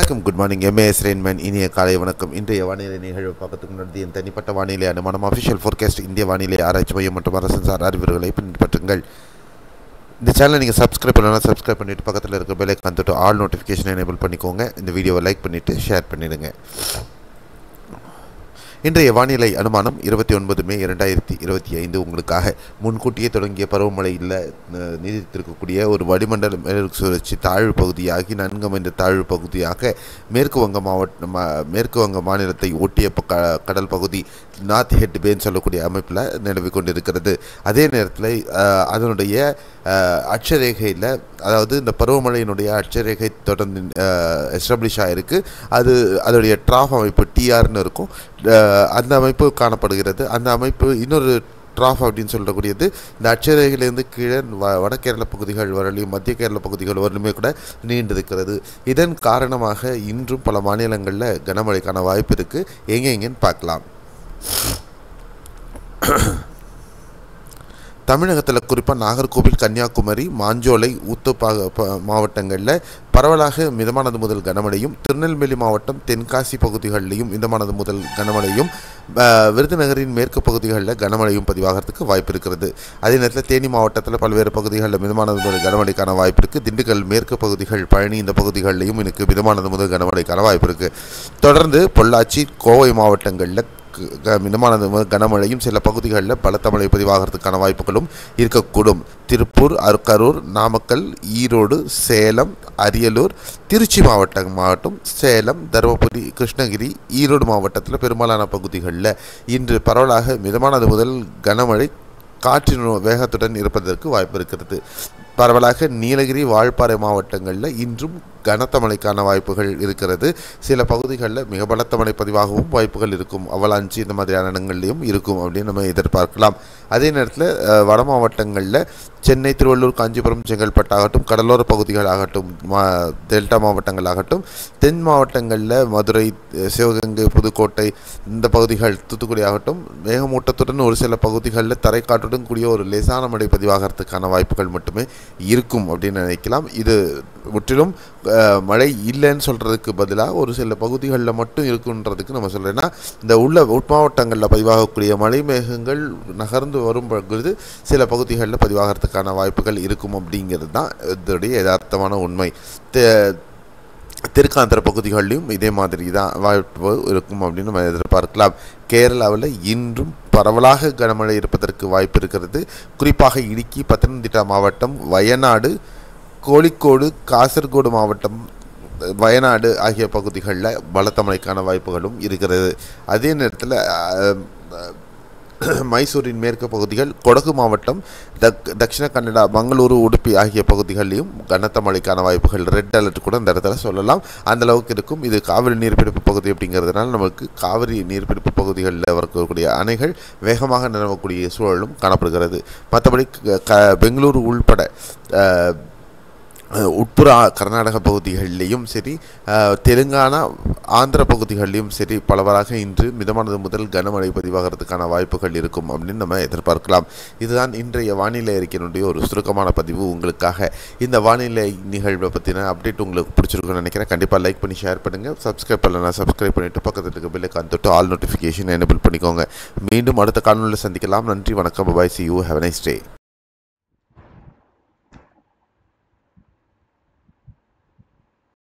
அனைவருக்கும் good morning. MAS Rainman இனிய காலை வணக்கம். இன்றைய வானிலை நிகழ்வு பார்க்கறதுக்கு முன்னாடி என் தனிப்பட்ட வானிலை அனுமானம் அஃபிஷியல் ஃபோர்காஸ்ட் இந்திய வானிலை ஆராய்ச்சி மையம் மற்றும் அரசு சார் அறிவுரைகளை பின்பற்றுங்கள். இந்த சேனலை நீங்கள் சப்ஸ்கிரைப் பண்ணலாம், சப்ஸ்கிரைப் பண்ணிவிட்டு பக்கத்தில் இருக்க பெல் ஐகான் தொட்டு ஆல் நோட்டிஃபிகேஷன் எனேபிள் பண்ணிக்கோங்க. இந்த வீடியோவை லைக் பண்ணிவிட்டு ஷேர் பண்ணிடுங்க. இன்றைய வானிலை அனுமானம் 29 மே 2025 உங்களுக்காக முன்கூட்டியே தொடங்கிய பருவமழை இல்லை நீடித்திருக்கக்கூடிய ஒரு வளிமண்டல மேற்கு சுழற்சி தாழ்வு பகுதியாகி நன்கமைந்த தாழ்வு பகுதியாக மேற்கு வங்க மாநிலத்தை ஒட்டிய கடல் பகுதி நார்த் ஹெட் பேன்னு சொல்லக்கூடிய அமைப்பில் நிலவி கொண்டிருக்கிறது. அதே நேரத்தில் அதனுடைய அட்சரேகையில், அதாவது இந்த பருவமழையினுடைய அட்சரேகை தொடர்ந்து எஸ்டாப்ளிஷ் ஆகிருக்கு. அதோடைய ட்ராஃப் அமைப்பு டிஆர்னு இருக்கும், அந்த அமைப்பு காணப்படுகிறது. அந்த அமைப்பு இன்னொரு ட்ராஃப் அப்படின்னு சொல்லக்கூடியது இந்த அட்சரேகையிலேருந்து கீழே வட கேரள பகுதிகள் வரலையும் மத்திய கேரள பகுதிகள் வரலுமே கூட நீண்டிருக்கிறது. இதன் காரணமாக இன்றும் பல மாநிலங்களில் கனமழைக்கான வாய்ப்பு இருக்குது. எங்கெங்கன்னு பார்க்கலாம். தமிழகத்தில் குறிப்பாக நாகர்கோவில், கன்னியாகுமரி, மாஞ்சோலை, மாவட்டங்களில் பரவலாக மிதமானது முதல் கனமழையும், திருநெல்வேலி மாவட்டம் தென்காசி பகுதிகளிலையும் மிதமானது முதல் கனமழையும், விருதுநகரின் மேற்கு பகுதிகளில் கனமழையும் பதிவாகிறதுக்கு வாய்ப்பு இருக்கிறது. அதே நேரத்தில் தேனி மாவட்டத்தில் பல்வேறு பகுதிகளில் மிதமானது முதல் கனமழைக்கான வாய்ப்பு இருக்குது. திண்டுக்கல் மேற்கு பகுதிகள், பழனி இந்த பகுதிகளிலையும் எனக்கு மிதமானது முதல் கனமழைக்கான வாய்ப்பு இருக்குது. தொடர்ந்து பொள்ளாச்சி, கோவை மாவட்டங்களில் மிதமானது கனமழையும் சில பகுதிகளில் பலத்த மழை பதிவாகிறதுக்கான வாய்ப்புகளும் இருக்கக்கூடும். திருப்பூர், கரூர், நாமக்கல், ஈரோடு, சேலம், அரியலூர், திருச்சி மாவட்டம், சேலம், தருமபுரி, கிருஷ்ணகிரி, ஈரோடு மாவட்டத்தில் பெரும்பாலான பகுதிகளில் இன்று பரவலாக மிதமானது முதல் கனமழை காற்றின் வேகத்துடன் இருப்பதற்கு வாய்ப்பு இருக்கிறது. பரவலாக நீலகிரி, வால்பாறை மாவட்டங்களில் இன்றும் கனத்த மழைக்கான வாய்ப்புகள் இருக்கிறது. சில பகுதிகளில் மிக பலத்த மழை பதிவாகவும் வாய்ப்புகள் இருக்கும். அவலாஞ்சி இந்த மாதிரியான இடங்கள்லையும் இருக்கும் அப்படின்னு நம்ம எதிர்பார்க்கலாம். அதே நேரத்தில் வட மாவட்டங்களில் சென்னை, திருவள்ளூர், காஞ்சிபுரம், செங்கல்பட்டு ஆகட்டும், கடலோர பகுதிகள் ஆகட்டும், டெல்டா மாவட்டங்கள் ஆகட்டும், தென் மாவட்டங்களில் மதுரை, சிவகங்கை, புதுக்கோட்டை இந்த பகுதிகள், தூத்துக்குடி ஆகட்டும், மேகமூட்டத்துடன் ஒரு சில பகுதிகளில் தரைக்காற்றுடன் கூடிய ஒரு லேசான மழை பதிவாகிறதுக்கான வாய்ப்புகள் மட்டுமே இருக்கும் அப்படின்னு நினைக்கலாம். இது முற்றிலும் மழை இல்லைன்னு சொல்கிறதுக்கு பதிலாக ஒரு சில பகுதிகளில் மட்டும் இருக்குன்றதுக்கு நம்ம சொல்கிறேன்னா, இந்த உட்மாவட்டங்களில் பதிவாகக்கூடிய மழை மேகங்கள் நகர்ந்து வரும் பொழுது சில பகுதிகளில் பதிவாகிறதுக்கான வாய்ப்புகள் இருக்கும் அப்படிங்கிறது தான் இதோடைய யதார்த்தமான உண்மை. தெற்காந்திர பகுதிகளிலும் இதே மாதிரி தான் வாய்ப்பு இருக்கும் அப்படின்னு நம்ம எதிர்பார்க்கலாம். கேரளாவில் இன்றும் பரவலாக கனமழை இருப்பதற்கு வாய்ப்பு இருக்கிறது. குறிப்பாக இடுக்கி, பத்தனம்திட்டா மாவட்டம், வயநாடு, கோழிக்கோடு, காசர்கோடு மாவட்டம், வயநாடு ஆகிய பகுதிகளில் பலத்த மழைக்கான வாய்ப்புகளும் இருக்கிறது. அதே நேரத்தில் மைசூரின் மேற்கு பகுதிகள், கொடகு மாவட்டம், தட்சிண கன்னடா, மங்களூரு, உடுப்பி ஆகிய பகுதிகளிலும் கனத்த மழைக்கான வாய்ப்புகள் ரெட் அலர்ட் கூட இந்த இடத்துல சொல்லலாம், அந்த அளவுக்கு இருக்கும். இது காவிரி நீர்பிடிப்பு பகுதி அப்படிங்கிறதுனால நமக்கு காவிரி நீர்பிடிப்பு பகுதிகளில் வரக்கூடிய அணைகள் வேகமாக நிலவக்கூடிய சூழலும் காணப்படுகிறது. மற்றபடி பெங்களூரு உள்பட உட்புற கர்நாடக பகுதிகளிலையும் சரி, தெலுங்கானா, ஆந்திர பகுதிகளிலும் சரி பலவராக இன்று மிதமானது முதல் கனமழை பதிவாகிறதுக்கான வாய்ப்புகள் இருக்கும் அப்படின்னு நம்ம எதிர்பார்க்கலாம். இதுதான் இன்றைய வானிலை அறிக்கையினுடைய ஒரு சுருக்கமான பதிவு உங்களுக்காக. இந்த வானிலை நிகழ்வை பற்றின அப்டேட் உங்களுக்கு பிடிச்சிருக்குன்னு நினைக்கிறேன். கண்டிப்பாக லைக் பண்ணி ஷேர் பண்ணுங்கள். சப்ஸ்கிரைப் பண்ணலாம், சப்ஸ்கிரைப் பண்ணிவிட்டு பக்கத்தில் இருக்க பெல் ஐகான் தொட்டு ஆல் நோட்டிஃபிகேஷன் எனேபிள் பண்ணிக்கோங்க. மீண்டும் அடுத்த காணொலியில் சந்திக்கலாம். நன்றி, வணக்கம், பாய், see you, have a nice day.